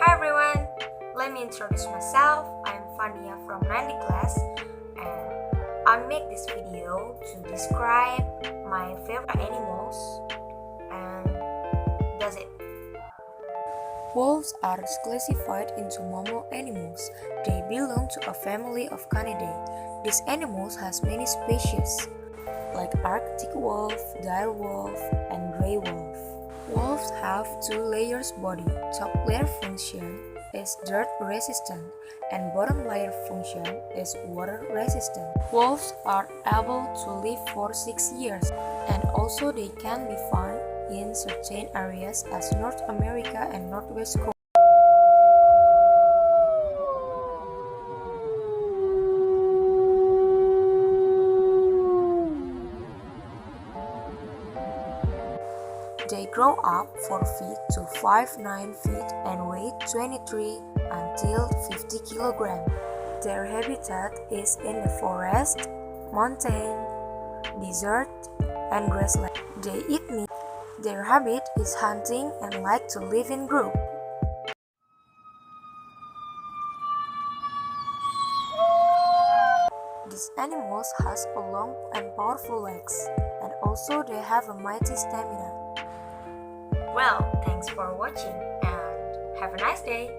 Hi everyone, let me introduce myself. I'm Fania from 90 class and I'll make this video to describe my favorite animals and that's it. Wolves are classified into mammal animals. They belong to a family of Canidae. These animals has many species like Arctic wolf, dire wolf, and gray wolf. Wolves have two layers body. Top layer function is dirt resistant and bottom layer function is water resistant. Wolves are able to live for 6 years and also they can be found in certain areas as North America and Northwest Coast. They grow up 4 feet to 5'9" feet and weigh 23 until 50 kilograms. Their habitat is in the forest, mountain, desert, and grassland. They eat meat. Their habit is hunting and like to live in groups. These animals has a long and powerful legs, and also they have a mighty stamina. Well, thanks for watching and have a nice day.